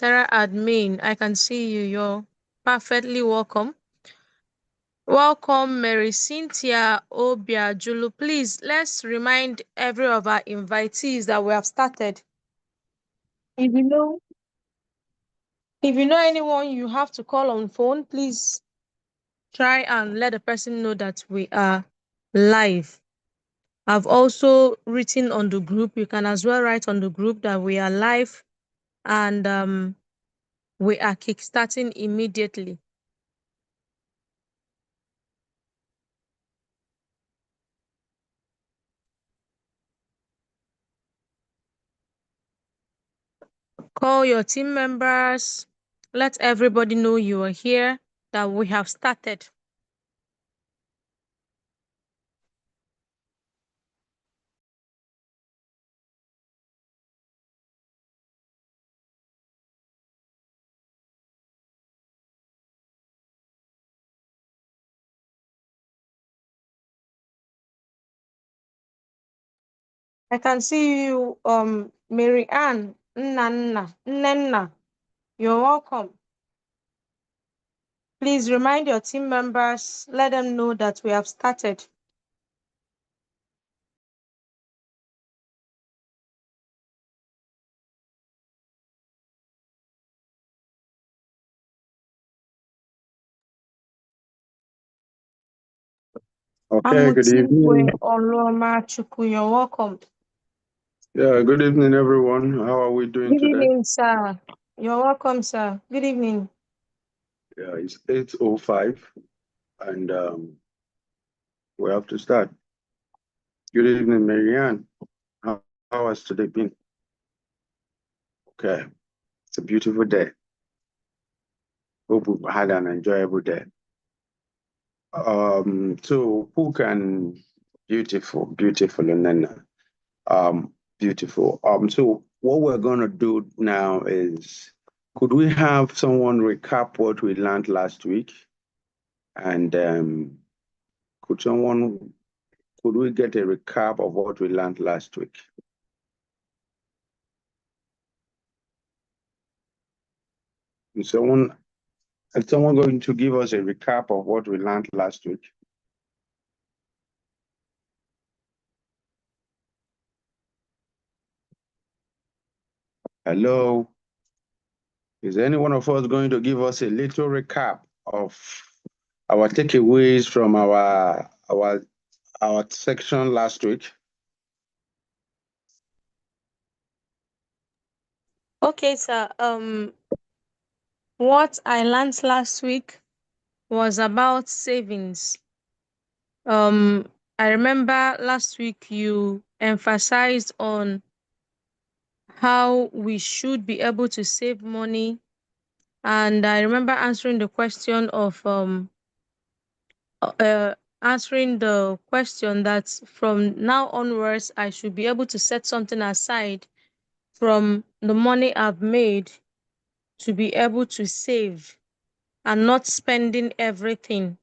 Terra admin, I can see you. You're perfectly welcome. Welcome, Mary Cynthia Obiajulu. Please, let's remind every of our invitees that we have started. If you know anyone you have to call on phone, please try and let the person know that we are live. I've also written on the group. You can as well write on the group that we are live and we are kickstarting immediately. Call your team members. Let everybody know you are here, that we have started. I can see you, Mary Ann, Nenna. You're welcome. Please remind your team members, let them know that we have started. Okay, good evening. You're welcome. Yeah, good evening, everyone. How are we doing Good today? evening, sir. You're welcome, sir. Good evening. Yeah, it's 8:05, and we have to start. Good evening, Marianne. How has today been? Okay, it's a beautiful day. Hope we've had an enjoyable day. So who can beautiful, and then beautiful. So what we're gonna do now is, could we have someone recap what we learned last week? And could we get a recap of what we learned last week? Is someone going to give us a recap of what we learned last week? Hello? Is any one of us going to give us a little recap of our takeaways from our section last week? Okay, sir. What I learned last week was about savings. I remember last week you emphasized on how we should be able to save money, and I remember answering the question that from now onwards I should be able to set something aside from the money I've made to be able to save and not spending everything.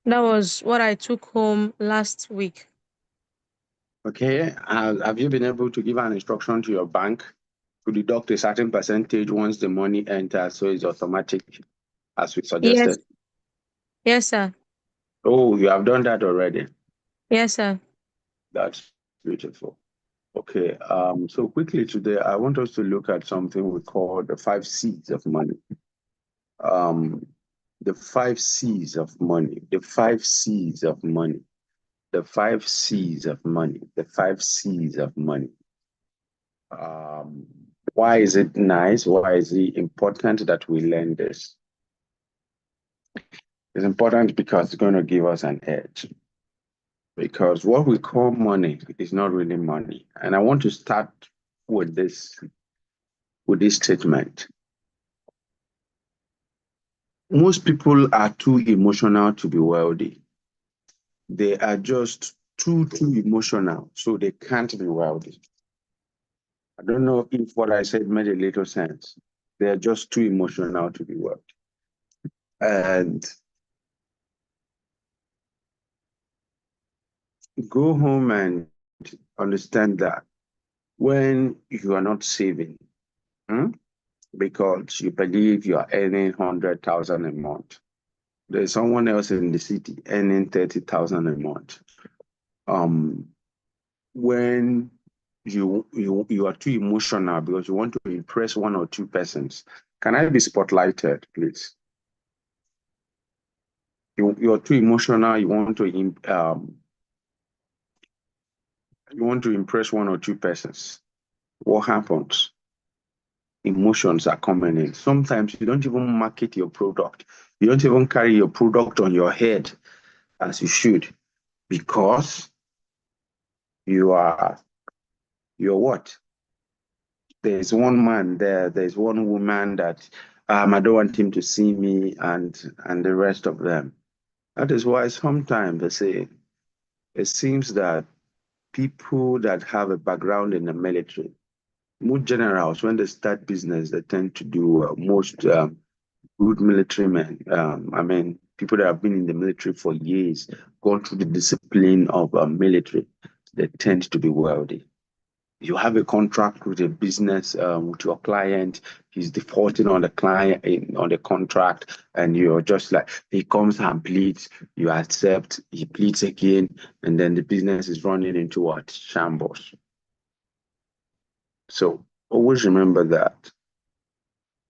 That was what I took home last week. Okay. Have you been able to give an instruction to your bank to deduct a certain percentage once the money enters, so it's automatic, as we suggested? Yes. Yes, sir. Oh, you have done that already. Yes, sir. That's beautiful. Okay. So quickly today, I want us to look at something we call the 5 C's of money. The 5 C's of money. The 5 C's of money. The 5 C's of money. The 5 C's of money. Why is it nice? Why is it important that we learn this? It's important because it's going to give us an edge. Because what we call money is not really money. And I want to start with this statement. Most people are too emotional to be wealthy. They are just too emotional, so they can't be wealthy. I don't know if what I said made a little sense. They are just too emotional to be wealthy. And go home and understand that when you are not saving, Hmm? Because you believe you are earning 100,000 a month. There's someone else in the city earning 30,000 a month. Um, when you are too emotional because you want to impress one or two persons. Can I be spotlighted, please? You're too emotional. You want to impress one or two persons. What happens? Emotions are coming in. Sometimes you don't even market your product. You don't even carry your product on your head as you should because you are you're what? There's one man there, there's one woman that I don't want him to see me and the rest of them. That is why sometimes they say it seems that people that have a background in the military, most generals, when they start business, they tend to do most good military men. I mean, people that have been in the military for years, gone through the discipline of military, they tend to be wealthy. You have a contract with a business with your client, he's defaulting on the client on the contract, and you're just like he comes and pleads, you accept, he pleads again, and then the business is running into what? Shambles. So always remember that.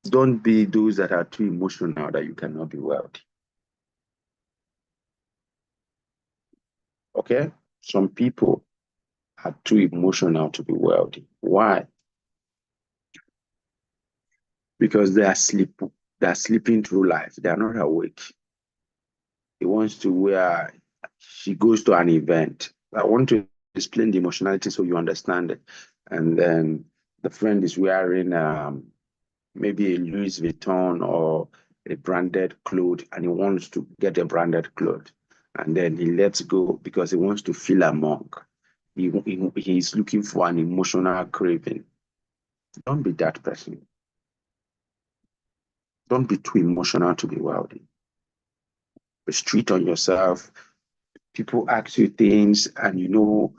Don't be those that are too emotional that you cannot be wealthy. Okay? Some people are too emotional to be wealthy. Why? Because they are sleeping through life. They are not awake. He wants to wear, she goes to an event. I want to explain the emotionality so you understand it. And then the friend is wearing maybe a Louis Vuitton or a branded cloth, and he wants to get a branded cloth. And then he lets go because he wants to feel among. He's looking for an emotional craving. Don't be that person. Don't be too emotional to be wealthy. Restrict on yourself. People ask you things, and you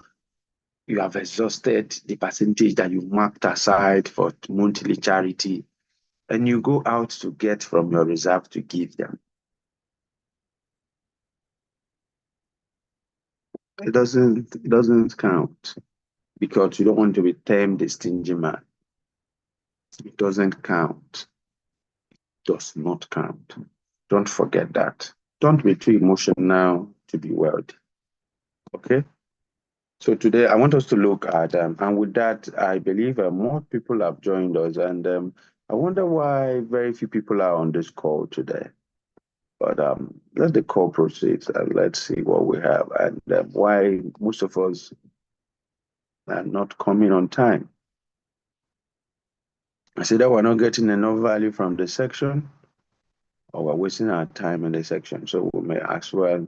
have exhausted the percentage that you marked aside for monthly charity, and you go out to get from your reserve to give them. It doesn't count because you don't want to be termed a stingy man. It doesn't count. Does not count. Don't forget that. Don't be too emotional to be wealthy. Okay? So today I want us to look at, and with that, I believe more people have joined us, and I wonder why very few people are on this call today. But let the call proceed, and let's see what we have, and why most of us are not coming on time. I see that we're not getting enough value from the section, or we're wasting our time in the section. So we may as well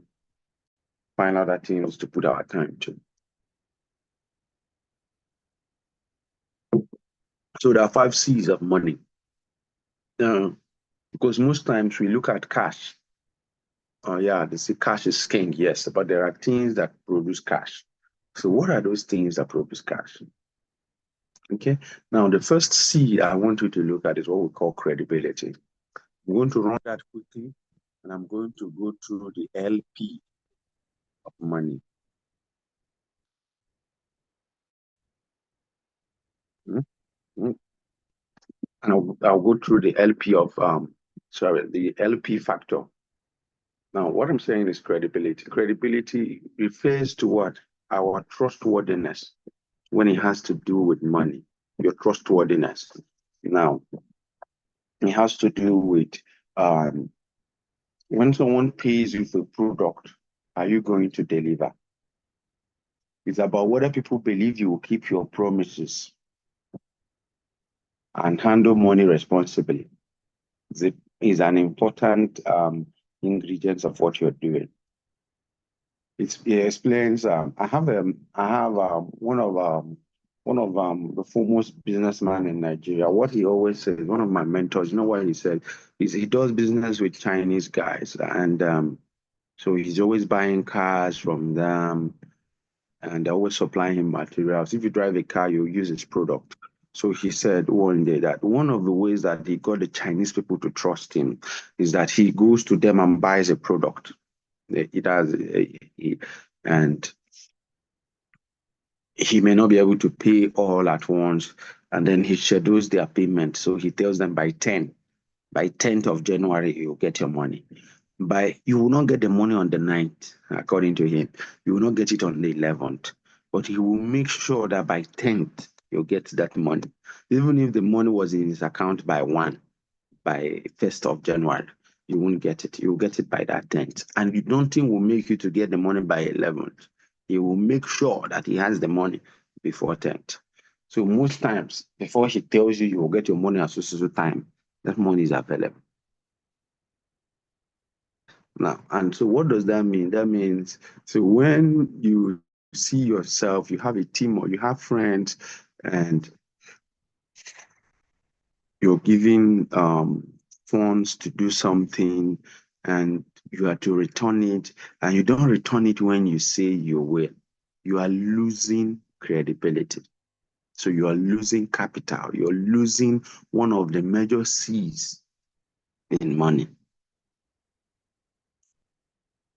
find other things to put our time to. So there are 5 C's of money. Because most times we look at cash. Oh yeah, they say cash is king, yes, but there are things that produce cash. So what are those things that produce cash? Okay. Now the first C I want you to look at is what we call credibility. I'm going to run that quickly, and I'm going to go through the LP of money. Mm, mm. And I'll go through the LP of the LP factor. Now, what I'm saying is credibility. Credibility refers to what? Our trustworthiness when it has to do with money, your trustworthiness. Now, it has to do with um, when someone pays you for a product, are you going to deliver? It's about whether people believe you will keep your promises and handle money responsibly. It is an important ingredient of what you're doing. It explains. I have one of the foremost businessmen in Nigeria. What he always says, one of my mentors. You know what he said is he does business with Chinese guys, and so he's always buying cars from them, and they're always supplying him materials. If you drive a car, you use his product. So he said one day that one of the ways that he got the Chinese people to trust him is that he goes to them and buys a product. It has, and he may not be able to pay all at once, and then he schedules their payment. So he tells them by 10th of January, you'll get your money. You will not get the money on the 9th, according to him. You will not get it on the 11th, but he will make sure that by 10th, you'll get that money. Even if the money was in his account by 1st of January, you won't get it. You'll get it by that 10th. And you don't think will make you to get the money by 11th. He will make sure that he has the money before 10th. So most times, before he tells you you will get your money at so time, that money is available. Now, and so what does that mean? That means, so when you see yourself, you have a team or you have friends, and you're giving funds to do something, and you are to return it, and you don't return it when you say you will, you are losing credibility. So you are losing capital. You're losing one of the major C's in money.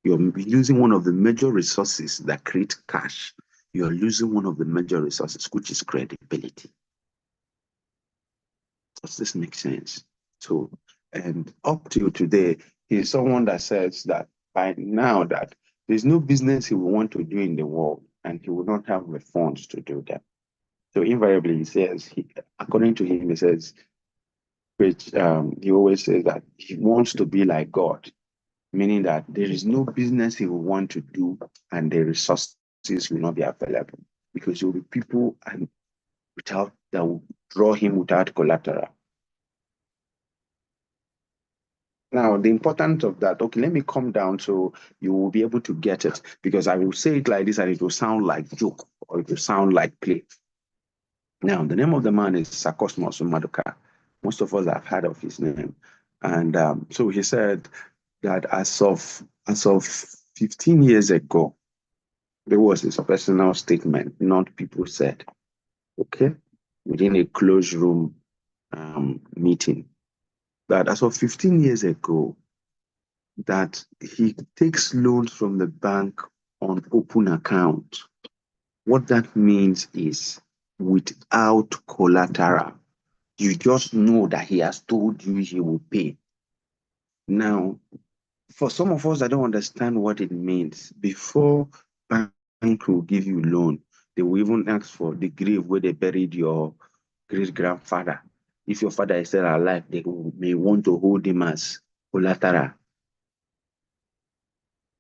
You're losing one of the major resources that create cash. You're losing one of the major resources, which is credibility. Does this make sense? So, and up till today, he's someone that says that by now that there's no business he will want to do in the world, and he will not have the funds to do that. So invariably, he says, according to him, he says, which he always says that he wants to be like God, meaning that there is no business he will want to do and the resources will not be available because there will be people and without that will draw him without collateral. Now, the importance of that, okay, let me come down so you will be able to get it because I will say it like this and it will sound like joke or it will sound like play. Now, the name of the man is Sakosmos Maduka. Most of us have heard of his name. And so he said that as of 15 years ago, there was his personal statement, not people said, okay, within a closed room meeting, that as of 15 years ago, that he takes loans from the bank on open account. What that means is without collateral. You just know that he has told you he will pay. Now, for some of us that don't understand what it means, before bank will give you loan, they will even ask for the grave where they buried your great grandfather. If your father is still alive, they may want to hold him as collateral.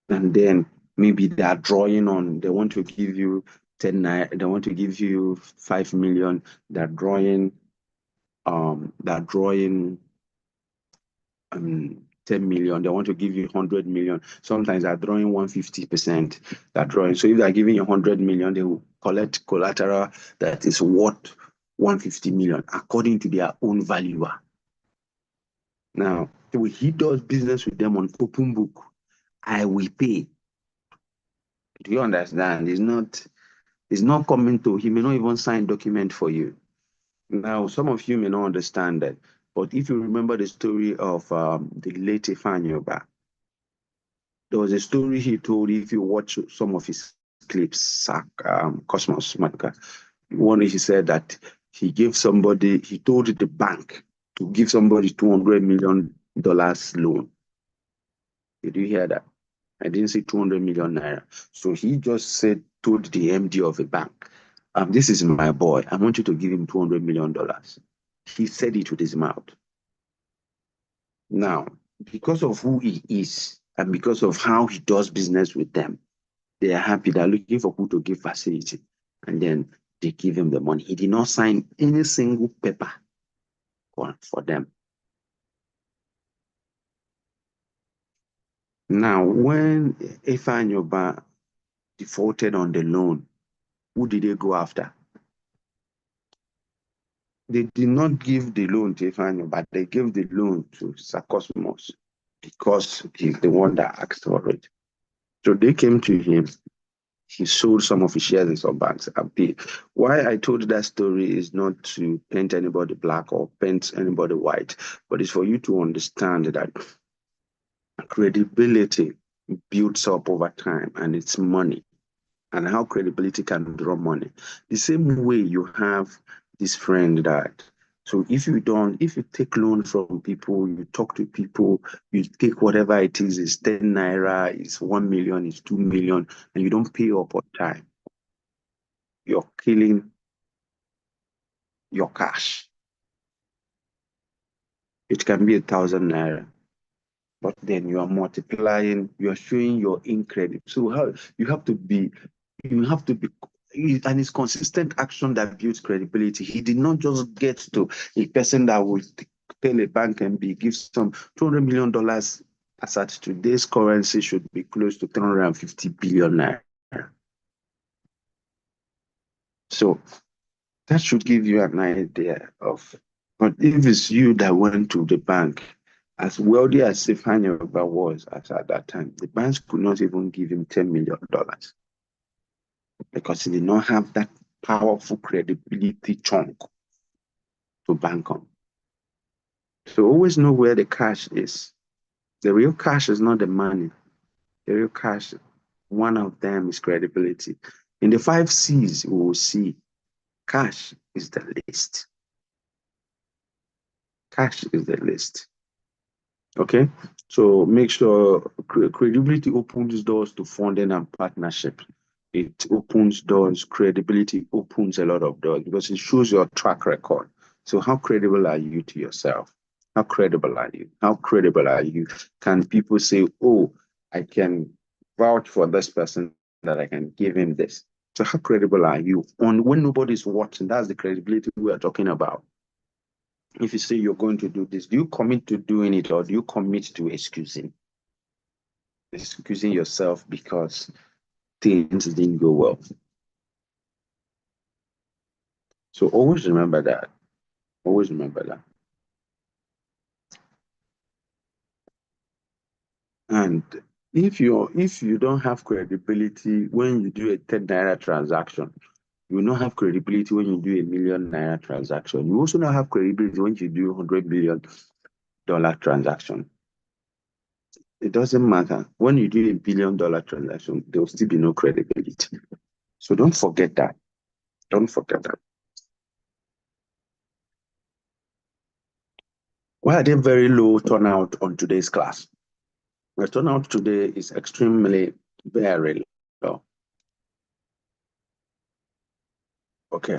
And then maybe they are drawing on, they want to give you 10, they want to give you 5 million, they're drawing 10 million, they want to give you 100 million. Sometimes they're drawing 150%. They're drawing. So if they're giving you 100 million, they will collect collateral that is worth 150 million according to their own valuer. Now, he does business with them on open book. I will pay. Do you understand? It's not coming to, he may not even sign document for you. Now, some of you may not understand that, but if you remember the story of the late Ifanyoba, there was a story he told. If you watch some of his clips, Cosmos Matka, one he said that he told the bank to give somebody $200 million loan. Did you hear that? I didn't say 200 million naira. So he just told the MD of a bank, this is my boy. I want you to give him $200 million. He said it with his mouth. Now, because of who he is and because of how he does business with them, they are happy. They're looking for who to give facility. And then they give him the money. He did not sign any single paper for them. Now, when Ifanyoba defaulted on the loan, who did they go after? They did not give the loan to Ifanyoba, but they gave the loan to Sakosmos because he's the one that asked for it. So they came to him. he sold some of his shares in some banks and paid. Why I told that story is not to paint anybody black or paint anybody white, but it's for you to understand that credibility builds up over time and it's money, and how credibility can draw money. The same way you have this friend that, so if you take loan from people, you talk to people, you take whatever it is 10 naira, it's 1 million, it's 2 million, and you don't pay up on time, you're killing your cash. It can be 1,000 naira, but then you are multiplying, you are showing your incredible. So how you have to be, and it's consistent action that builds credibility. He did not just get to a person that would tell a bank and give some $200 million as at today's currency should be close to 350 billion naira. So that should give you an idea of, but if it's you that went to the bank, as wealthy as Sefanyaba was at that time, the banks could not even give him $10 million because he did not have that powerful credibility chunk to bank on. So always know where the cash is. The real cash is not the money. The real cash, one of them is credibility. In the 5 C's, we will see cash is the least. Cash is the least. Okay, so make sure credibility opens doors to funding and partnership. It opens doors, credibility opens a lot of doors because it shows your track record. So how credible are you to yourself? How credible are you? How credible are you? Can people say, oh, I can vouch for this person that I can give him this? So how credible are you? When nobody's watching, that's the credibility we are talking about. If you say you're going to do this, do you commit to doing it or do you commit to excusing? Excusing yourself because things didn't go well. So always remember that. Always remember that. And if you don't have credibility when you do a 10 naira transaction, you will not have credibility when you do a million naira transaction. You also not have credibility when you do $100 million transaction. It doesn't matter. When you do $1 billion transaction, there will still be no credibility. So don't forget that. Don't forget that. Why are there very low turnout on today's class? The turnout today is extremely very low. Okay.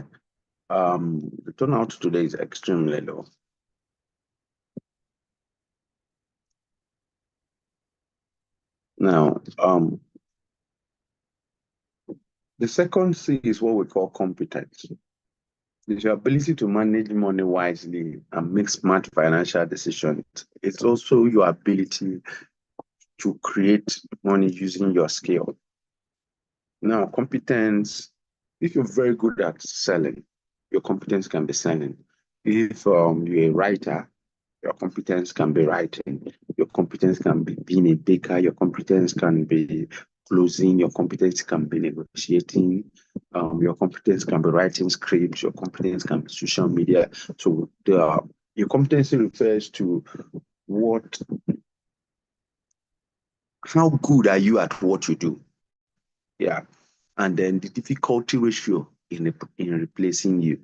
The turnout today is extremely low. Now, the second C is what we call competence. It's your ability to manage money wisely and make smart financial decisions. It's also your ability to create money using your skill. Now, competence, if you're very good at selling, your competence can be selling. If you're a writer, your competence can be writing. Your competence can be being a baker. Your competence can be closing. Your competence can be negotiating. Your competence can be writing scripts. Your competence can be social media. So your competency refers to how good are you at what you do? Yeah. And then the difficulty ratio in replacing you.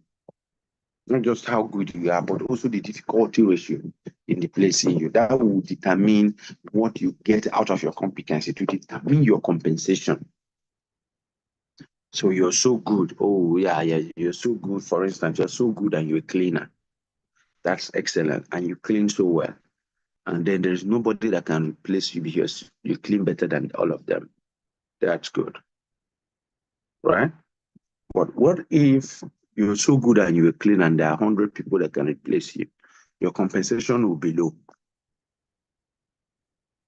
Not just how good you are, but also the difficulty ratio in replacing you. That will determine what you get out of your competency, to determine your compensation. So you're so good. Oh, yeah, you're so good. For instance, you're so good and you're a cleaner. That's excellent. And you clean so well. And then there's nobody that can replace you because you clean better than all of them. That's good. Right? But what if you're so good and you're clean and there are 100 people that can replace you? Your compensation will be low.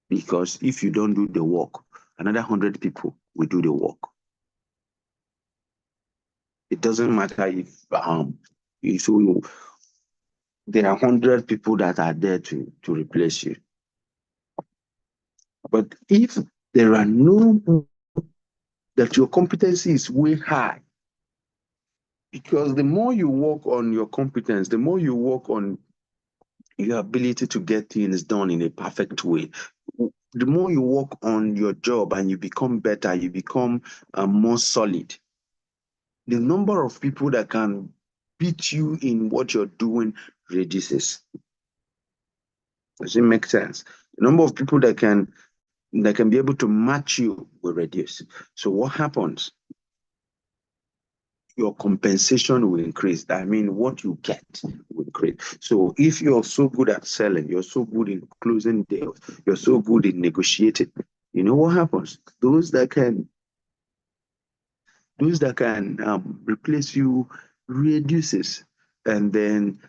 Because if you don't do the work, another 100 people will do the work. It doesn't matter if there are 100 people that are there to replace you. But if there are no that your competency is way high. Because the more you work on your competence, the more you work on your ability to get things done in a perfect way, the more you work on your job and you become better, you become more solid, the number of people that can beat you in what you're doing reduces. Does it make sense? The number of people that can be able to match you will reduce. So what happens? Your compensation will increase. I mean, what you get will increase. So if you're so good at selling, you're so good in closing deals, you're so good in negotiating, you know what happens? Those that can replace you reduces, and then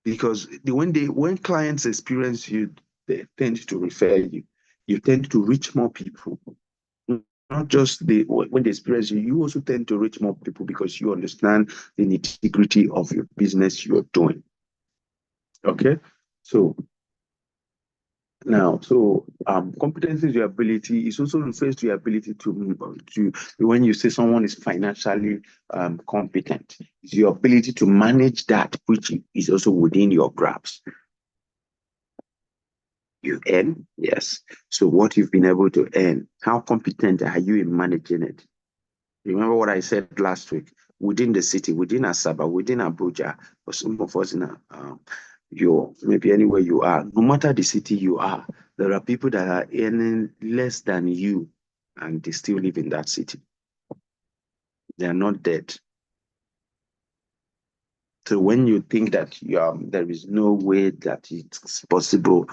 because when clients experience you, they tend to refer you. You tend to reach more people. Not just when they experience you, you also tend to reach more people because you understand the nitty-gritty of your business you're doing. Okay, so competence is your ability. It also refers to your ability to when you say someone is financially competent, it's your ability to manage that which is also within your grasp. You earn, yes. So what you've been able to earn, how competent are you in managing it? Remember what I said last week? Within the city, within Asaba, within Abuja, or some of us in maybe anywhere you are, no matter the city you are, there are people that are earning less than you and they still live in that city. They are not dead. So when you think that there is no way that it's possible,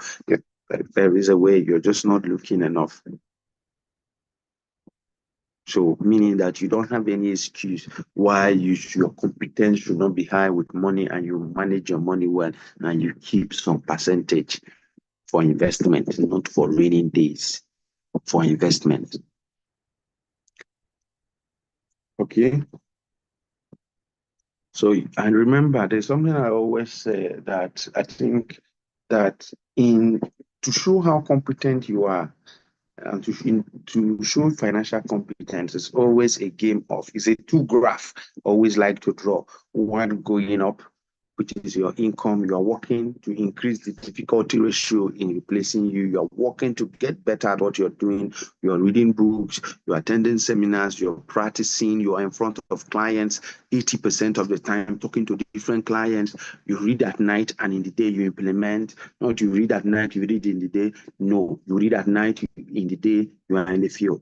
there is a way, you're just not looking enough. So meaning that you don't have any excuse why your competence should not be high with money, and you manage your money well and you keep some percentage for investment, not for raining days, for investment. Okay. So, and remember, there's something I always say that I think that to show how competent you are, and to show financial competence is always a game of, it's a two graph, always like to draw, one going up, which is your income. You are working to increase the difficulty ratio in replacing you. You are working to get better at what you're doing. You're reading books, you're attending seminars, you're practicing, you are in front of clients 80% of the time, talking to different clients. You read at night and in the day you implement. Not you read at night, you read in the day. No, you read at night, in the day you are in the field.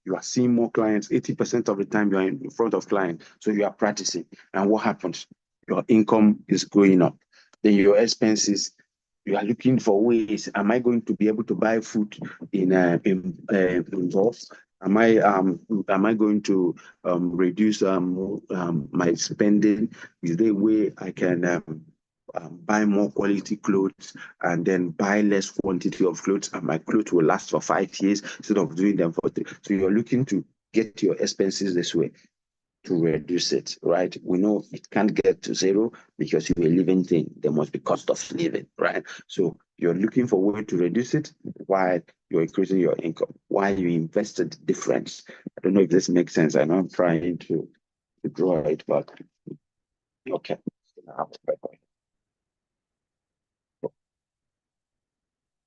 You are seeing more clients 80% of the time you are in front of clients. So you are practicing. And what happens? Your income is going up. Then your expenses, you are looking for ways. Am I going to be able to buy food in bulk? Am I going to reduce my spending? Is there a way I can buy more quality clothes and then buy less quantity of clothes, and my clothes will last for 5 years instead of doing them for 3? So you're looking to get your expenses this way to reduce it, right? We know it can't get to zero because you're a living thing. There must be cost of living, right? So you're looking for a way to reduce it while you're increasing your income, while you invested the difference. I don't know if this makes sense. I know I'm trying to draw it, but okay.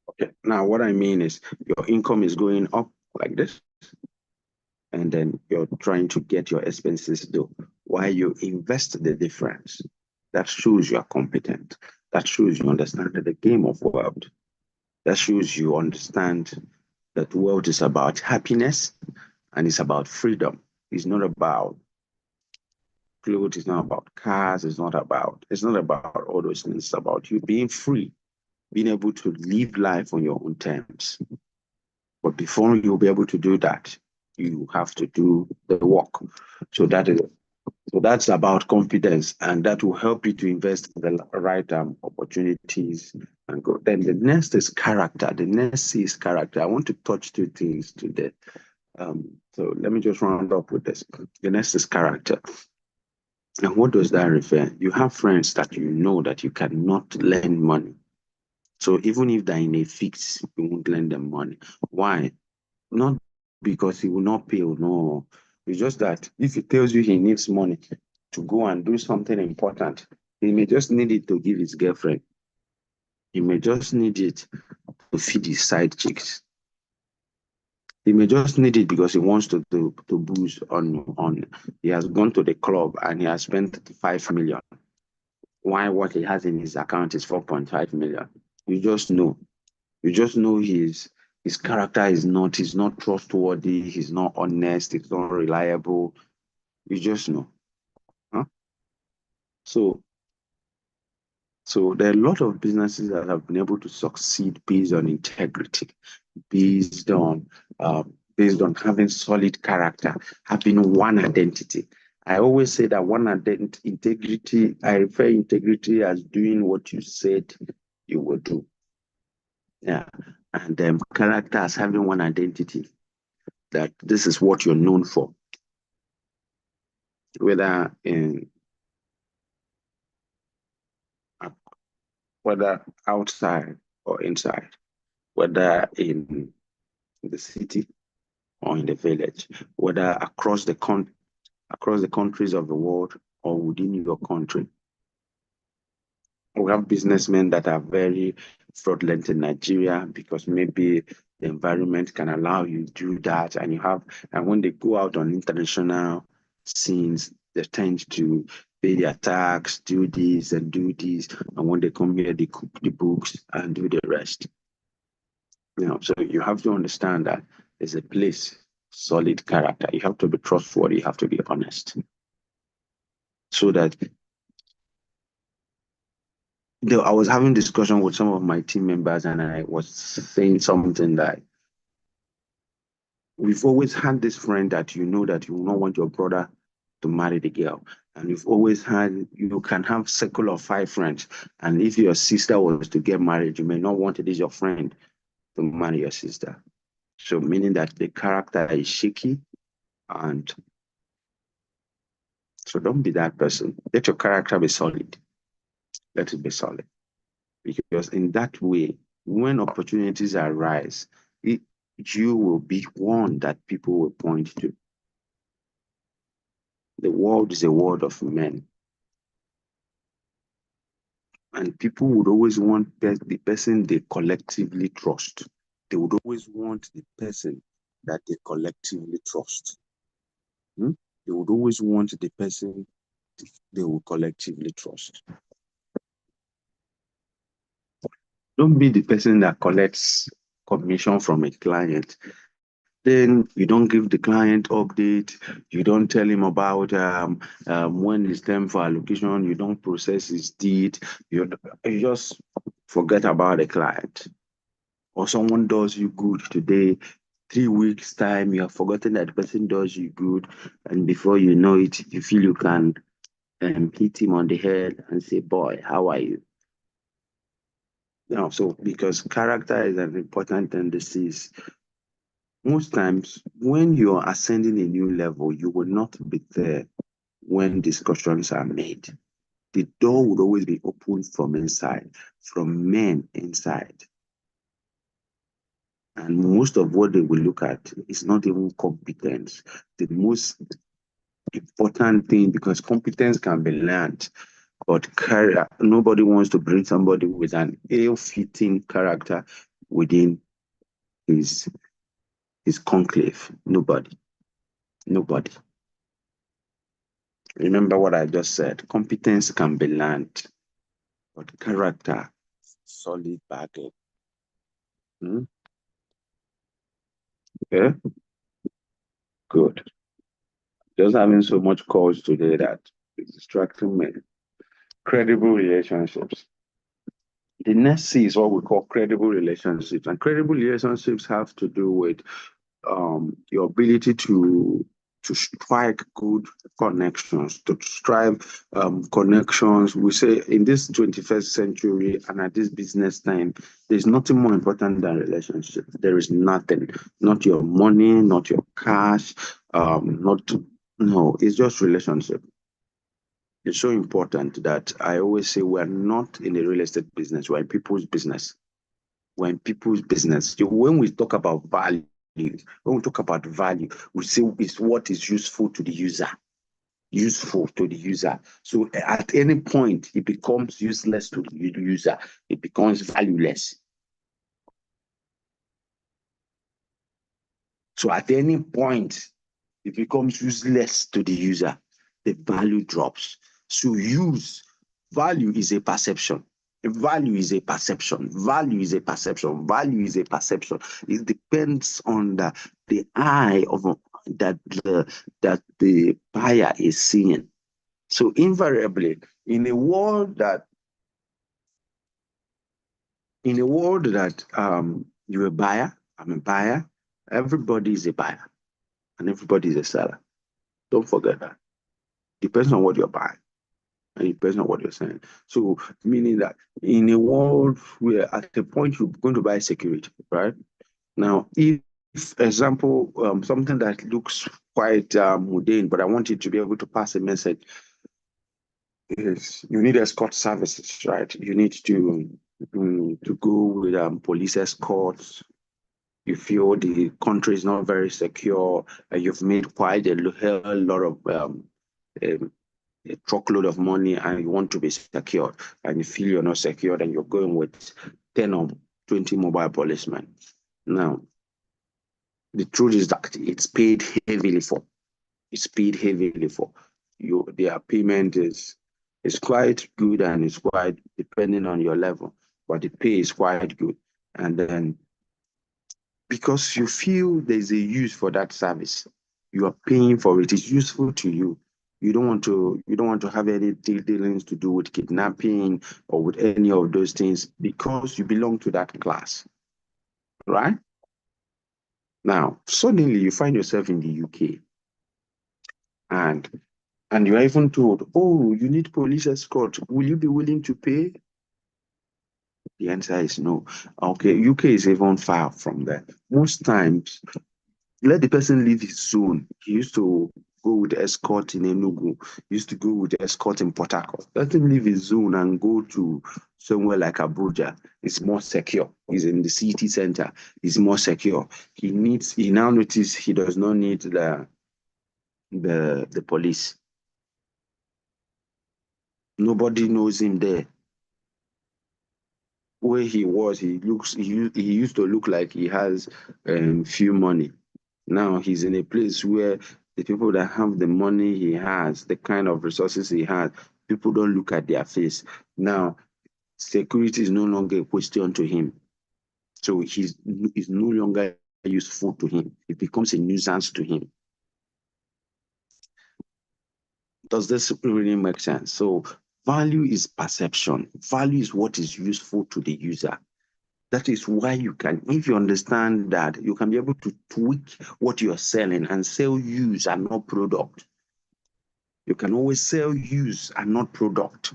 Okay. Now, what I mean is your income is going up like this, and then you're trying to get your expenses due while you invest the difference. That shows you are competent. That shows you understand the game of wealth. That shows you understand that wealth is about happiness and it's about freedom. It's not about clothes, it's not about cars, it's not about all those things. It's about you being free, being able to live life on your own terms. But before you'll be able to do that, you have to do the work. So that's about confidence, and that will help you to invest in the right opportunities and go. Then the next is character. The next is character. I want to touch two things today. So let me just round up with this. The next is character. And what does that refer? You have friends that you know that you cannot lend money. So even if they're in a fix, you won't lend them money. Why? Not because he will not pay or no. It's just that if he tells you he needs money to go and do something important, he may just need it to give his girlfriend. He may just need it to feed his side chicks. He may just need it because he wants to boost on. He has gone to the club and he has spent 5 million. Why what he has in his account is 4.5 million. You just know. You just know his character is not, he's not trustworthy, he's not honest, he's not reliable. You just know. Huh? So so there are a lot of businesses that have been able to succeed based on integrity, based on based on having solid character, having one identity. I always say that one identity, integrity. I refer integrity as doing what you said you will do. Yeah, and character as having one identity. That this is what you're known for, whether in whether outside or inside, whether in the city or in the village, whether across the countries of the world or within your country. We have businessmen that are very fraudulent in Nigeria because maybe the environment can allow you to do that, and when they go out on international scenes, they tend to pay their tax, do this and do this, and when they come here, they cook the books and do the rest. So you have to understand that there's a place, solid character. You have to be trustworthy. You have to be honest, so that I was having discussion with some of my team members, and I was saying something that we've always had this friend that you know that you will not want your brother to marry the girl. And you've always had, you can have circle of 5 friends. And if your sister was to get married, you may not want it as your friend to marry your sister. So meaning that the character is shaky. And so don't be that person. Let your character be solid. Let it be solid. Because in that way, when opportunities arise, you will be one that people will point to. The world is a world of men. And people would always want the person they collectively trust. They would always want the person that they collectively trust. Hmm? They would always want the person they will collectively trust. Don't be the person that collects commission from a client. Then you don't give the client update. You don't tell him about when it's time for allocation. You don't process his deed. You just forget about the client. Or someone does you good today, 3 weeks time, you have forgotten that the person does you good, and before you know it, you feel you can hit him on the head and say, "Boy, how are you?" So because character is an important tendency. Most times, when you are ascending a new level, you will not be there when discussions are made. The door would always be opened from inside, from men inside. And most of what they will look at is not even competence. The most important thing, because competence can be learned, but nobody wants to bring somebody with an ill-fitting character within his conclave. Nobody. Nobody. Remember what I just said. Competence can be learned, but character, solid baggage. Hmm? Okay, good. Just having so much calls today that it's distracting me. Credible relationships. The next C is what we call credible relationships, and credible relationships have to do with your ability to strike good connections, to strive connections. We say in this 21st century and at this business time, there's nothing more important than relationships. There is nothing, not your money, not your cash, not no, it's just relationship. It's so important that I always say we're not in the real estate business, we're in people's business. We're in people's business. When we talk about value, When we talk about value, we say it's what is useful to the user. Useful to the user. So at any point, it becomes useless to the user. It becomes valueless. So at any point, it becomes useless to the user. The value drops. So value is a perception. Value is a perception. Value is a perception. Value is a perception. It depends on the eye of that the buyer is seeing. So invariably, in a world that you're a buyer, I'm a buyer, everybody is a buyer and everybody is a seller. Don't forget that. Depends on what you're buying and it depends on what you're saying. So meaning that in a world where at the point you're going to buy security, right? Now, if example, something that looks quite mundane, but I want you to be able to pass a message is you need escort services, right? You need to go with police escorts. You feel the country is not very secure, and you've made quite a lot of a truckload of money, and you want to be secured, and you feel you're not secured, and you're going with 10 or 20 mobile policemen. Now, the truth is that it's paid heavily for. It's paid heavily for. Their payment is quite good and it's quite depending on your level, but the pay is quite good. And then because you feel there's a use for that service, you are paying for it. It's useful to you. You don't want to have any dealings to do with kidnapping or with any of those things because you belong to that class, right? Now, suddenly you find yourself in the UK and you're even told, oh, you need police escort. Will you be willing to pay? The answer is no. Okay, UK is even far from there. Most times, let the person leave his zone. He used to go with escort in Enugu. He used to go with escort in Port Harcourt. Let him leave his zone and go to somewhere like Abuja. It's more secure. He's in the city center. It's more secure. He now notices he does not need the police. Nobody knows him there. Where he was, he used to look like he has few money. Now he's in a place where the people that have the money he has, the kind of resources he has, people don't look at their face. Now security is no longer a question to him. So he's no longer useful to him. It becomes a nuisance to him. Does this really make sense? So value is perception. Value is what is useful to the user. That is why if you understand that, you can be able to tweak what you're selling and sell use and not product. You can always sell use and not product.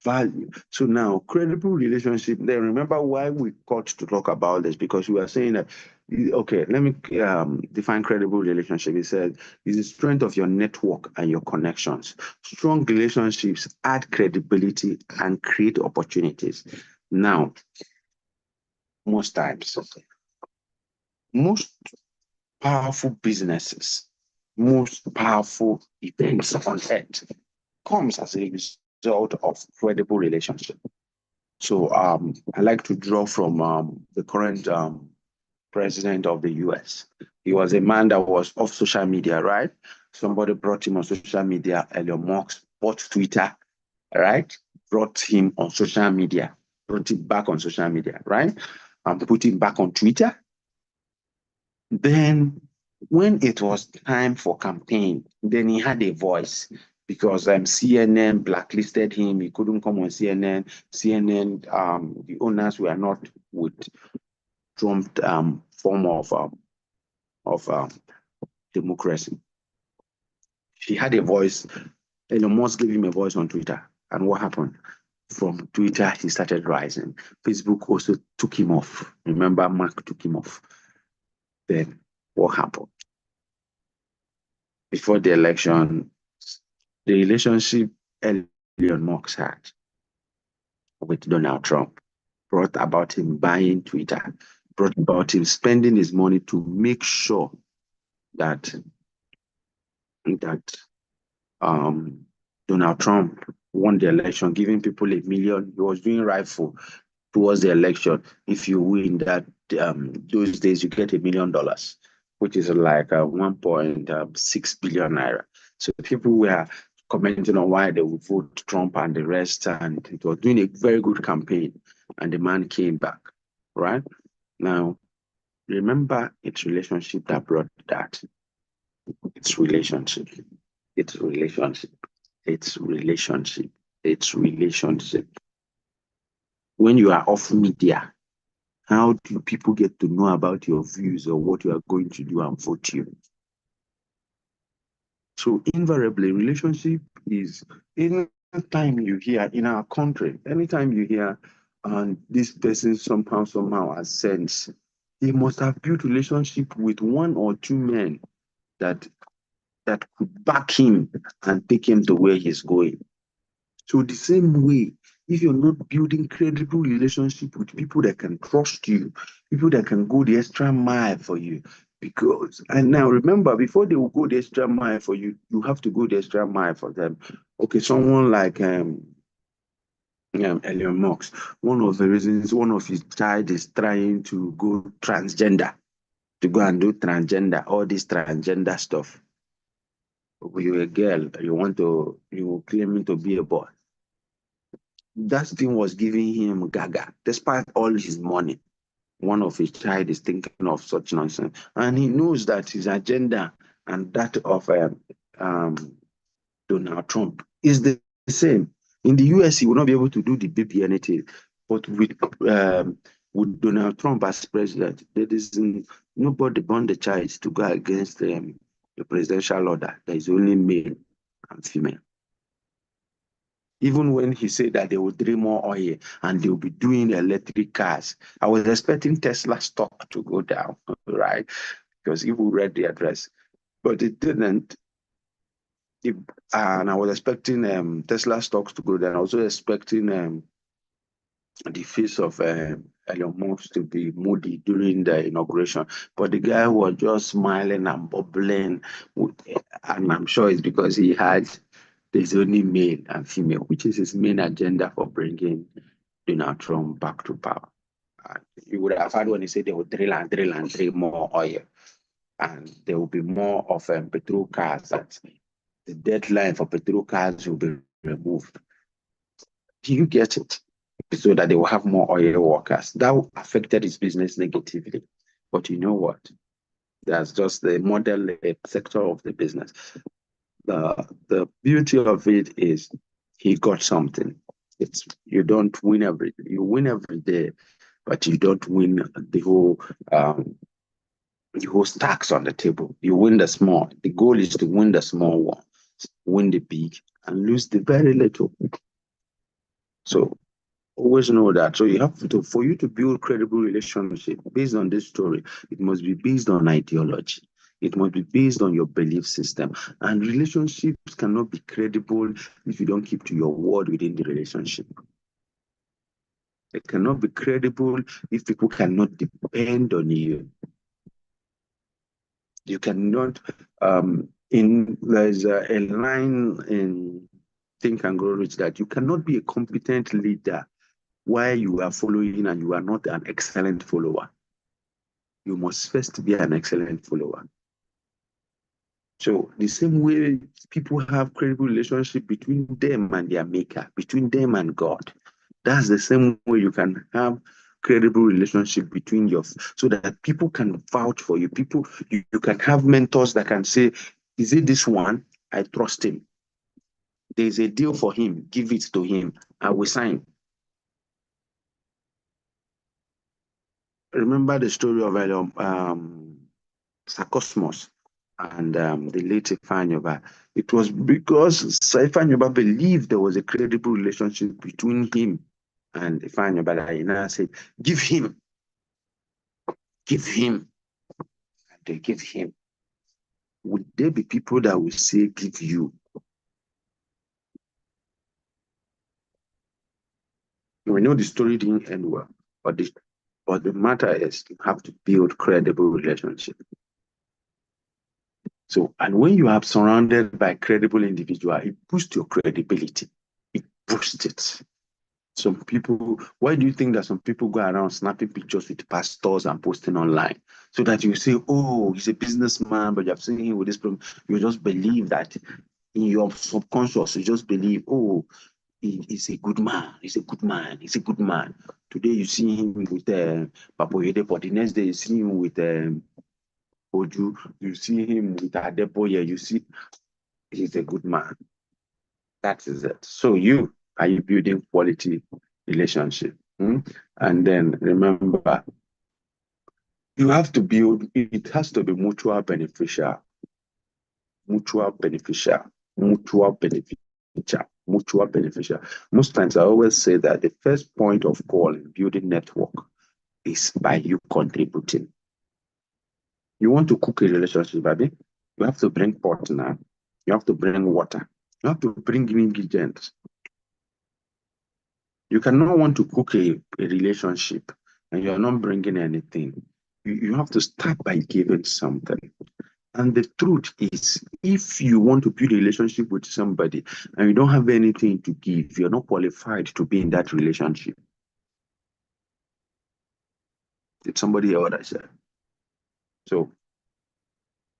Value. So now, credible relationship. Then remember why we got to talk about this, because we are saying that, okay, let me define credible relationship. It says it's the strength of your network and your connections. Strong relationships add credibility and create opportunities. Now, most times, most powerful businesses, most powerful events on earth comes as a result of credible relationship. So I like to draw from the current president of the US. He was a man that was off social media, right? Somebody brought him on social media. Elon Musk bought Twitter, right? Brought him on social media, brought him back on social media, right? And put him back on Twitter. Then when it was time for campaign, then he had a voice because CNN blacklisted him. He couldn't come on CNN. CNN, the owners were not with Trump form of democracy. He had a voice. Elon Musk gave him a voice on Twitter. And what happened? From Twitter, he started rising. Facebook also took him off. Remember, Mark took him off. Then what happened? Before the election, the relationship Elon Musk had with Donald Trump, brought about him buying Twitter, brought about him spending his money to make sure that that um, Donald Trump won the election, giving people $1 million. He was doing rightful towards the election. If you win that, those days you get $1 million, which is like 1.6 billion naira. So people were commenting on why they would vote Trump and the rest, and it was doing a very good campaign. And the man came back, right? Now, remember, it's relationship that brought that. It's relationship. It's relationship. It's relationship. It's relationship. When you are off media, how do people get to know about your views or what you are going to do and vote you? So invariably, relationship is anytime you hear in our country, anytime you hear this person somehow has sense, he must have built relationship with one or two men that that could back him and take him to where he's going. So the same way, if you're not building credible relationship with people that can trust you, people that can go the extra mile for you, because and now remember, before they will go the extra mile for you, you have to go the extra mile for them. Okay, someone like Elon Musk, one of the reasons one of his child is trying to go transgender, to go and do transgender, all this transgender stuff. You're a girl, you claiming to be a boy. That thing was giving him gaga, despite all his money. One of his child is thinking of such nonsense, and he knows that his agenda and that of um, Donald Trump is the same. In the US, he will not be able to do the baby anything, but with Donald Trump as president, there is nobody born the child to go against the presidential order. There is only male and female. Even when he said that they will drill more oil and they will be doing electric cars, I was expecting Tesla stock to go down, right? Because people read the address, but it didn't. If, and I was expecting Tesla stocks to go down. I was also expecting the face of Elon Musk to be moody during the inauguration, but the guy was just smiling and bubbling, and I'm sure it's because he had there's only male and female, which is his main agenda for bringing Donald Trump back to power. You would have heard when he said they would drill and drill and drill more oil, and there will be more of petrol cars. That the deadline for petrol cars will be removed. Do you get it? So that they will have more oil workers. That affected his business negatively. But you know what? That's just the model sector of the business. The beauty of it is he got something. It's you don't win every you win every day, but you don't win um, the whole stacks on the table. You win the small. The goal is to win the small one, win the big, and lose the very little. So always know that. So you have to, for you to build credible relationship based on this story, it must be based on ideology. It must be based on your belief system. And relationships cannot be credible if you don't keep to your word within the relationship. It cannot be credible if people cannot depend on you. You cannot, there's a line in Think and Grow Rich that you cannot be a competent leader while you are following and you are not an excellent follower. You must first be an excellent follower. So the same way people have credible relationship between them and their maker, between them and God, that's the same way you can have credible relationship between your, so that people can vouch for you. People, you can have mentors that can say, is it this one? I trust him. There's a deal for him. Give it to him. I will sign. Remember the story of Sarcosmos and the late Ifanyoba. It was because Ifanyoba believed there was a credible relationship between him and Ifanyoba that he now said, give him, give him, and they give him. Would there be people that will say, give you? We know the story didn't end well, but the matter is you have to build credible relationship. So, and when you are surrounded by credible individuals, it boosts your credibility. It boosts it. Some people, why do you think that some people go around snapping pictures with pastors and posting online? So that you say, oh, he's a businessman, but you have seen him with this problem. You just believe that in your subconscious, you just believe, oh, he's a good man. He's a good man. He's a good man. Today you see him with Papoyede, but the next day you see him with Oju. You see him with Adeboye. You see he's a good man. That is it. So are you building quality relationship? And then remember, you have to build, it has to be mutual beneficial, mutual beneficial, mutual beneficial, mutual beneficial. Most times I always say that the first point of call in building network is by you contributing. You want to cook a relationship, baby? You have to bring partner. You have to bring water. You have to bring ingredients. You cannot want to cook a relationship and you're not bringing anything. You have to start by giving something. And the truth is, if you want to build a relationship with somebody and you don't have anything to give, you're not qualified to be in that relationship. Did somebody hear what I said? So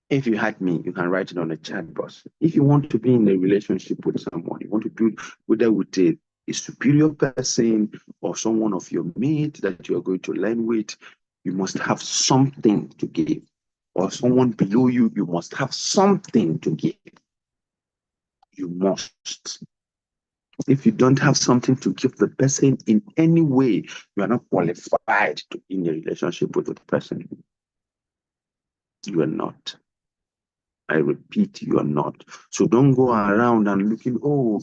if you had me, you can write it on a chat box. If you want to be in a relationship with someone, you want to build whether with a superior person or someone of your mate that you're going to learn with, you must have something to give. Or someone below you, you must have something to give. You must. If you don't have something to give the person in any way, you are not qualified to be in a relationship with the person. You are not. I repeat, you are not. So don't go around and looking, oh,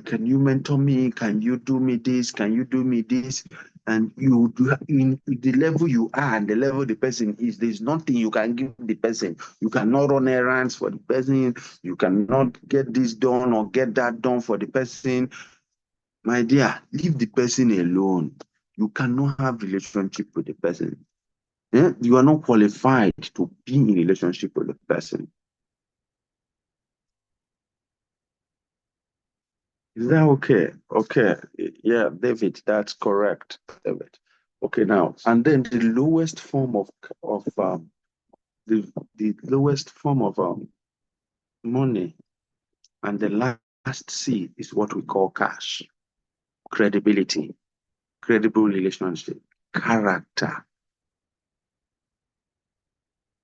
can you mentor me? Can you do me this? Can you do me this? And you do in the level you are and the level the person is, there's nothing you can give the person. You cannot run errands for the person. You cannot get this done or get that done for the person. My dear, leave the person alone. You cannot have relationship with the person. You are not qualified to be in relationship with the person. Is that okay? Okay. Yeah, David, that's correct, David. Okay, now, and then the lowest form of the lowest form of money and the last C is what we call cash. Credibility, credible relationship, character,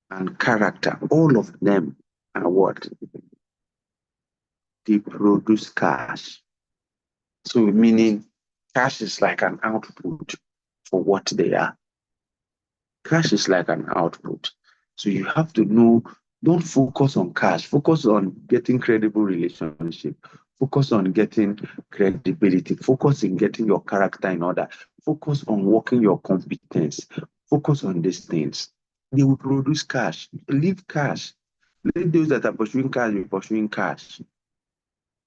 and character. All of them are what? They produce cash. So meaning cash is like an output for what they are. Cash is like an output. So you have to know, don't focus on cash, focus on getting credible relationship, focus on getting credibility, focus on getting your character in order, focus on working your competence, focus on these things. They will produce cash. Leave cash. Let those that are pursuing cash be pursuing cash.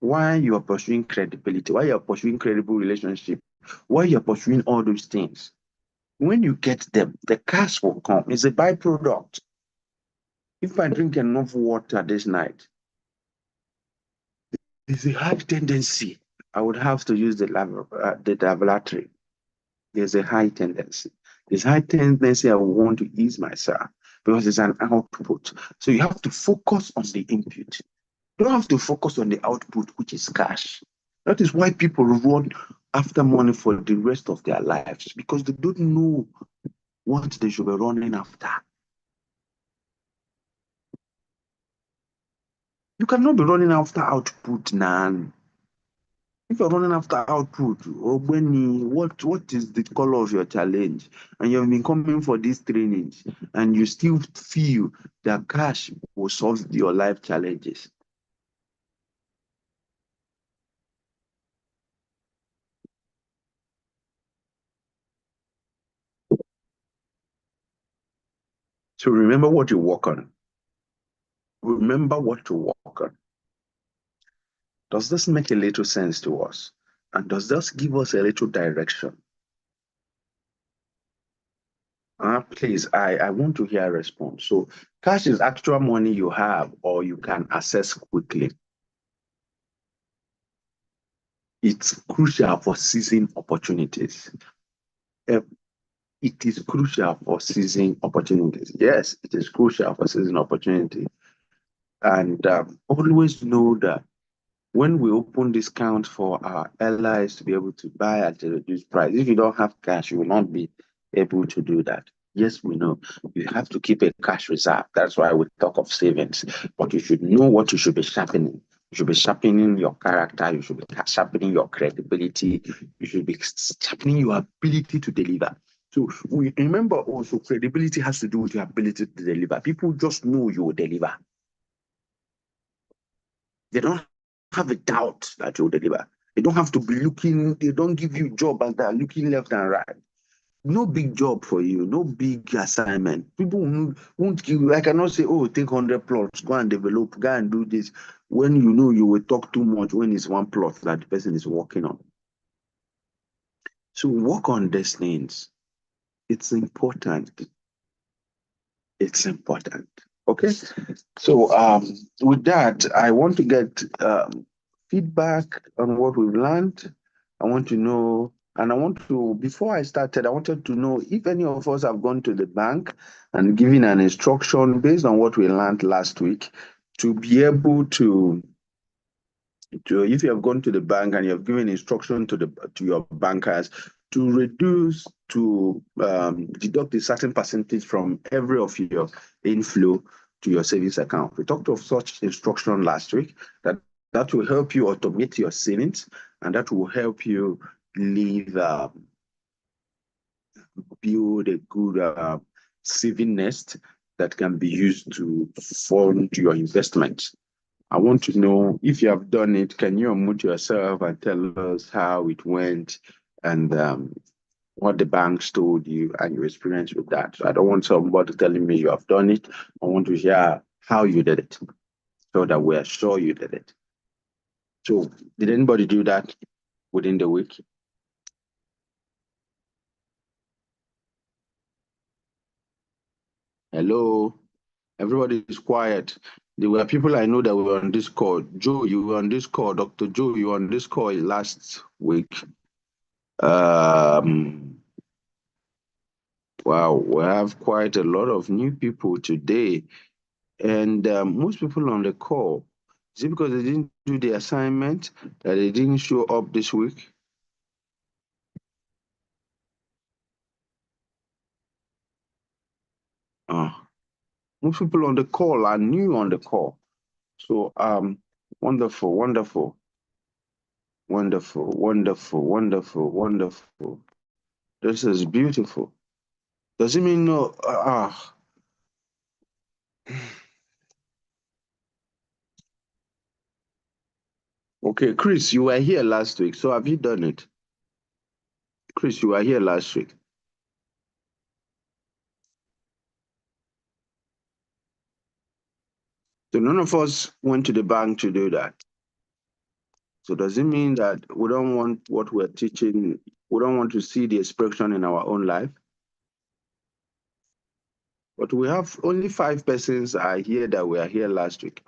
Why you are pursuing credibility, why you are pursuing credible relationship, why you are pursuing all those things. When you get them, the cash will come. It's a byproduct. If I drink enough water this night, there's a high tendency I would have to use the lavatory. There's a high tendency. There's high tendency I want to ease myself because it's an output. So you have to focus on the input. You don't have to focus on the output, which is cash. That is why people run after money for the rest of their lives because they don't know what they should be running after. You cannot be running after output now. If you're running after output, or when what is the color of your challenge? And you've been coming for these trainings, and you still feel that cash will solve your life challenges. So remember what you work on. Remember what to work on. Does this make a little sense to us? And does this give us a little direction? Please, I want to hear a response. So cash is actual money you have or you can access quickly. It's crucial for seizing opportunities. Uh, It is crucial for seizing opportunities. Yes, it is crucial for seizing opportunity. And always know that when we open discount for our allies to be able to buy at a reduced price, if you don't have cash, you will not be able to do that. Yes, we know you have to keep a cash reserve. That's why we talk of savings. But you should know what you should be sharpening. You should be sharpening your character. You should be sharpening your credibility. You should be sharpening your ability to deliver. So we remember also credibility has to do with your ability to deliver. People just know you will deliver. They don't have a doubt that you'll deliver. They don't have to be looking, they don't give you job and they're looking left and right. No big job for you, no big assignment. People won't give you, I cannot say, oh, take 100 plots, go and develop, go and do this. When you know you will talk too much when it's one plot that the person is working on. So work on these things. It's important. It's important. Okay. So with that, I want to get feedback on what we've learned. I want to know, and I want to, before I started, I wanted to know if any of us have gone to the bank and given an instruction based on what we learned last week to be able to if you have gone to the bank and you have given instruction to your bankers to reduce to deduct a certain percentage from every of your inflow to your savings account. We talked of such instruction last week that will help you automate your savings and that will help you live build a good saving nest that can be used to fund your investment. I want to know if you have done it, can you unmute yourself and tell us how it went and what the banks told you and your experience with that? So I don't want somebody telling me you have done it. I want to hear how you did it so that we're sure you did it. So did anybody do that within the week? Hello? Everybody is quiet. There were people I know that were on this call. Joe, you were on this call. Dr. Joe, you were on this call last week. Um, wow, we have quite a lot of new people today. And most people on the call, is it because they didn't do the assignment that they didn't show up this week? Uh, most people on the call are new on the call. So wonderful, wonderful, wonderful, wonderful, wonderful, wonderful. This is beautiful. Does it mean no? Okay, Chris, you were here last week. So have you done it? Chris, you were here last week. So none of us went to the bank to do that. So does it mean that we don't want what we're teaching, we don't want to see the expression in our own life? But we have only 5 persons are here that were here last week.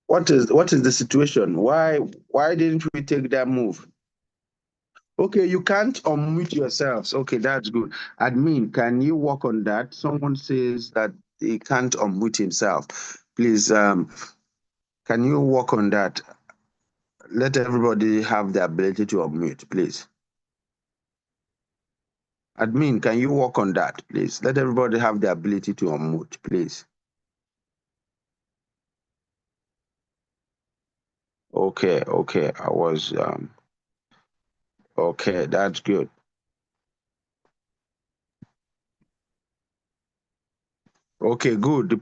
What is the situation? Why didn't we take that move? Okay, you can't unmute yourselves. Okay, that's good. Admin, can you work on that? Someone says that he can't unmute himself. Please, can you work on that? Let everybody have the ability to unmute, please. Admin, can you work on that, please? Let everybody have the ability to unmute, please. Okay, okay, that's good. Okay, good.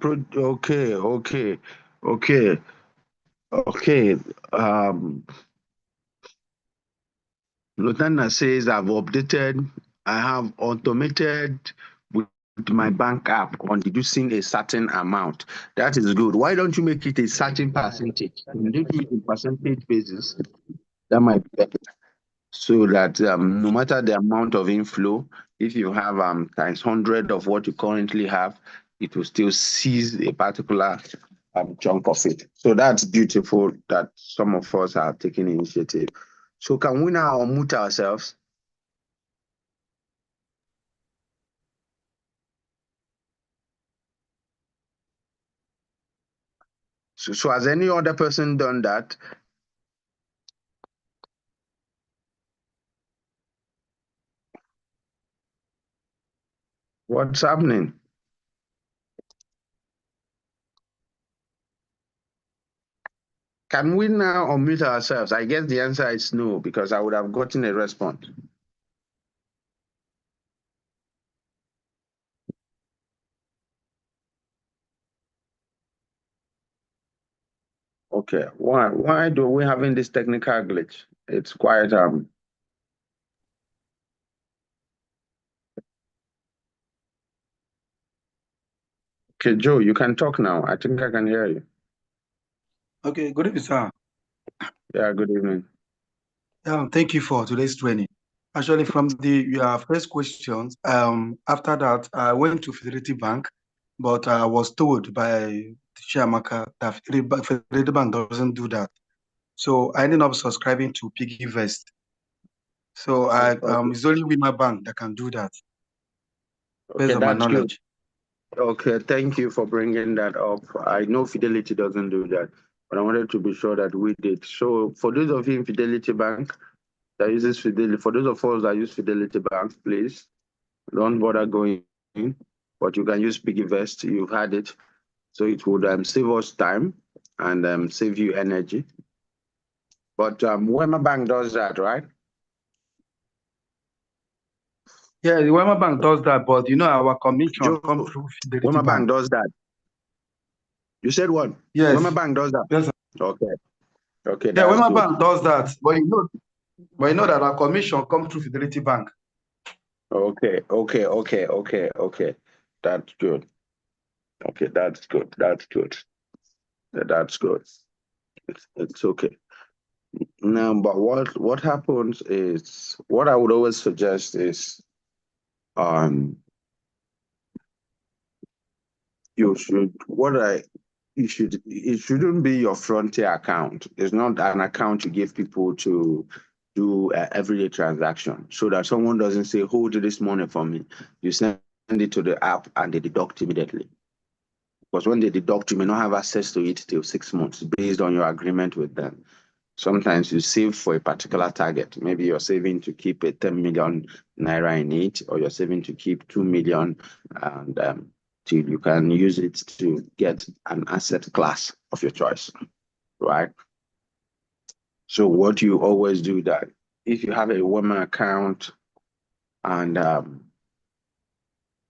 Okay. Lutana says I've updated, I have automated with my bank app on deducing a certain amount. That is good. Why don't you make it a certain percentage? And do it in percentage basis. That might be better. So that no matter the amount of inflow, if you have times 100 of what you currently have, it will still seize a particular chunk of it. So that's beautiful that some of us are taking initiative. So can we now unmute ourselves? So has any other person done that? What's happening? Can we now unmute ourselves? I guess the answer is no, because I would have gotten a response. Okay. Why do we having this technical glitch? It's quite okay, Joe, you can talk now. I think I can hear you. Okay, good evening, sir. Yeah, good evening. Thank you for today's training. Actually, from your first questions, after that, I went to Fidelity Bank, but I was told by Chiamaka that Fidelity Bank doesn't do that. So I ended up subscribing to PiggyVest. So it's only with my bank that can do that, based on my knowledge. Good. Okay, thank you for bringing that up. I know Fidelity doesn't do that, but I wanted to be sure that we did. So for those of you in Fidelity Bank that uses Fidelity, for those of us that use Fidelity Bank, please don't bother going in, but you can use PiggyVest. You've had it. So it would save us time and save you energy. But Wema Bank does that, right? Yeah, the Wema Bank does that, but our commission Joe, comes through Fidelity Wema Bank. Bank does that. You said what? Yes. Wema Bank does that. Yes. Okay. Okay. Yeah, Wema good. Bank does that, but you know that our commission comes through Fidelity Bank. Okay. That's good. Okay, that's good. That's good. That's good. It's okay. Now, but what happens is what I would always suggest is um you should what I you should it shouldn't be your frontier account. It's not an account you give people to do everyday transaction so that someone doesn't say hold this money for me. You send it to the app and they deduct immediately. Because when they deduct, you may not have access to it till 6 months based on your agreement with them. Sometimes you save for a particular target. Maybe you're saving to keep a 10 million naira in it, or you're saving to keep 2 million, and till you can use it to get an asset class of your choice, right? So what you always do that if you have a woman account and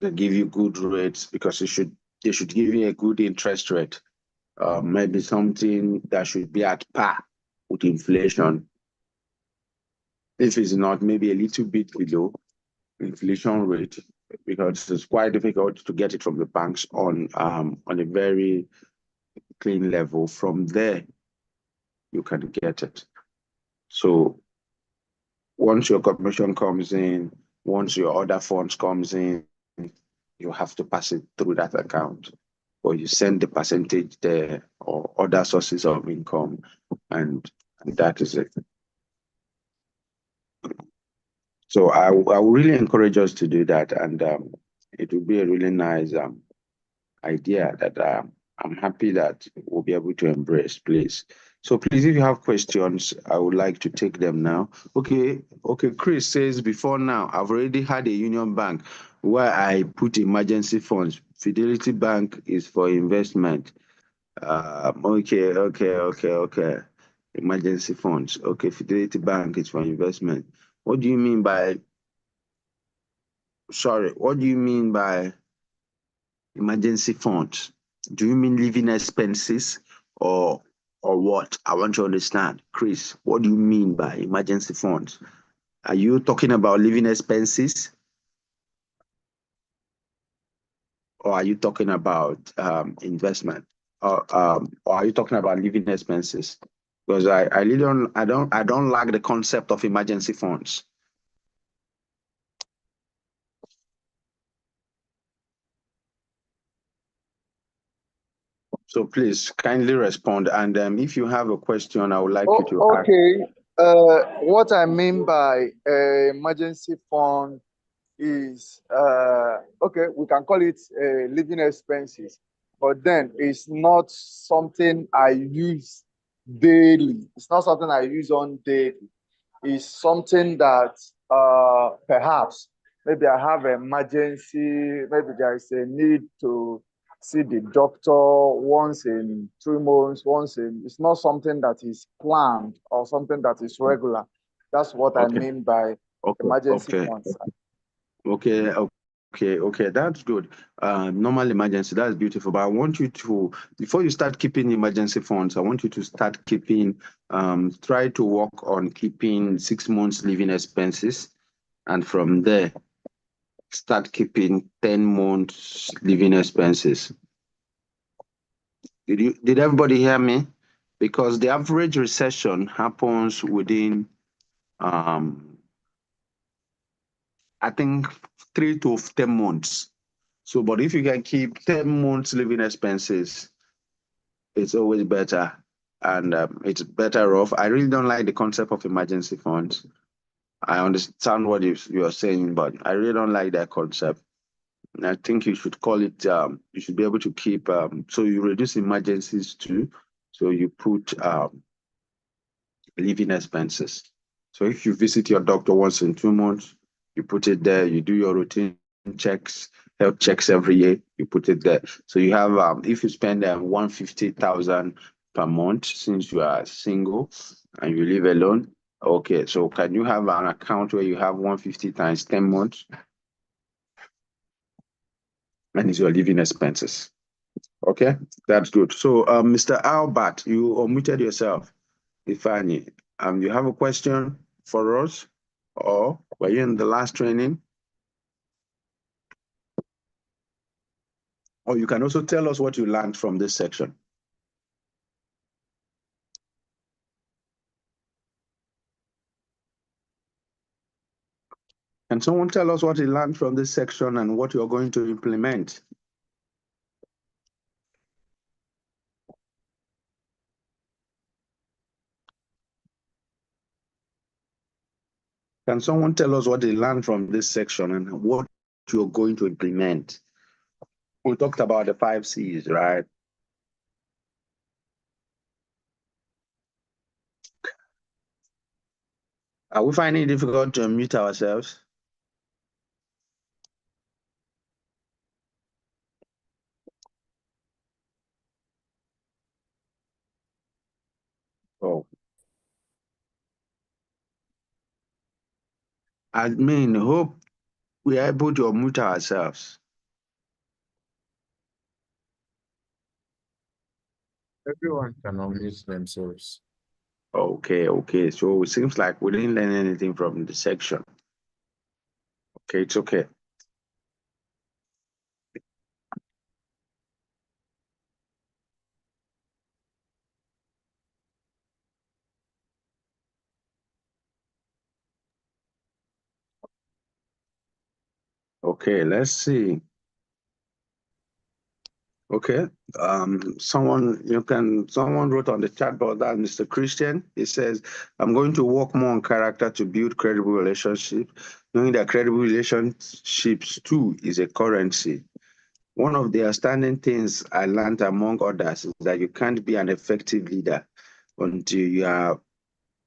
they give you good rates because they should give you a good interest rate, maybe something that should be at par with inflation. If it's not, maybe a little bit below inflation rate, because it's quite difficult to get it from the banks on a very clean level. From there, you can get it. So once your commission comes in, once your other funds comes in, you have to pass it through that account, or you send the percentage there or other sources of income, and that is it. So I will really encourage us to do that, and it will be a really nice idea that I'm happy that we'll be able to embrace, please. So please, if you have questions, I would like to take them now. Okay, Chris says, before now, I've already had a Union Bank where I put emergency funds. Fidelity Bank is for investment. Okay. Emergency funds. Okay, Fidelity Bank is for investment. What do you mean by, sorry, what do you mean by emergency funds? Do you mean living expenses or what? I want to understand. Chris, what do you mean by emergency funds? Are you talking about living expenses? or are you talking about investment? Or are you talking about living expenses? Because I really don't like the concept of emergency funds. So please kindly respond. And if you have a question, I would like you to ask. Okay. What I mean by emergency fund is okay, we can call it living expenses, but then it's not something I use daily. It's not something I use on daily. It's something that perhaps maybe I have an emergency, maybe there is a need to see the doctor once in 3 months, once in, it's not something that is planned or something that is regular. That's what I Okay. mean by emergency funds. Okay, that's good. Normal emergency, that's beautiful. But I want you to, before you start keeping emergency funds, I want you to start keeping, try to work on keeping 6 months living expenses. And from there, start keeping 10 months living expenses. Did everybody hear me? Because the average recession happens within, I think 3 to 10 months. So, but if you can keep 10 months living expenses, it's always better. And it's better off. I really don't like the concept of emergency funds. I understand what you're saying, but I really don't like that concept. And I think you should call it, you should be able to keep, so you reduce emergencies too. So you put living expenses. So if you visit your doctor once in 2 months, you put it there, you do your routine checks, health checks every year, you put it there. So you have, if you spend 150,000 per month since you are single and you live alone, okay, so can you have an account where you have 150 times 10 months? And it's your living expenses. Okay, that's good. So, Mr. Albert, you omitted yourself. Ifani, you have a question for us, or were you in the last training? Or you can also tell us what you learned from this section. Can someone tell us what you learned from this section and what you're going to implement? Can someone tell us what they learned from this section and what you're going to implement? We talked about the 5 C's, right? Are we finding it difficult to unmute ourselves? Oh. I mean, hope we are able to unmute ourselves. Everyone can unmute themselves. Okay. So it seems like we didn't learn anything from the section. Okay, it's okay. Okay, let's see. Okay. Someone wrote on the chat board that Mr. Christian. He says, I'm going to work more on character to build credible relationships, knowing that credible relationships too is a currency. One of the outstanding things I learned among others is that you can't be an effective leader until you have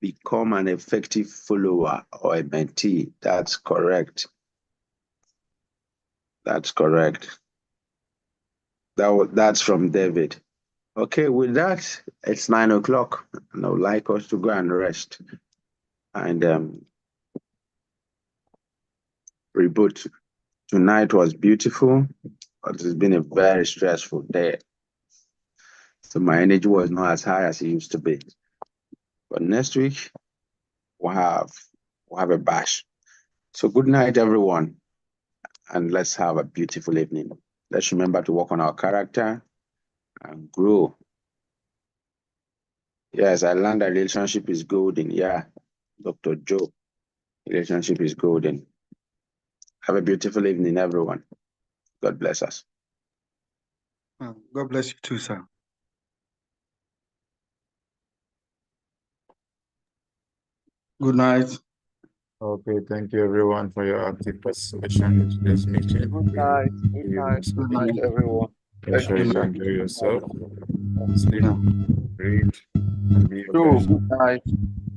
become an effective follower or a mentee. That's correct. That's correct. That's from David. Okay, with that, it's 9 o'clock, and I would like us to go and rest and reboot. Tonight was beautiful, but it's been a very stressful day. So my energy was not as high as it used to be. But next week, we'll have a bash. So good night, everyone, and let's have a beautiful evening. Let's remember to work on our character and grow. Yes, I learned that relationship is golden. Yeah, Dr. Joe, relationship is golden. Have a beautiful evening, everyone. God bless us. God bless you too, sir. Good night. Okay, thank you everyone for your active participation in today's meeting. Good night. Good night. Good night, everyone. Make Thank sure you. you Good enjoy yourself, night. sleep, read, and be your Joe, best. good night.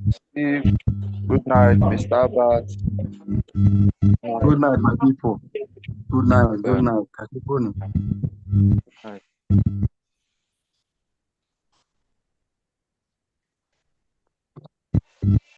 Steve, good night. Mr. Abbott. Good night, my people. Good night. Good Bye. night. Good night. Night.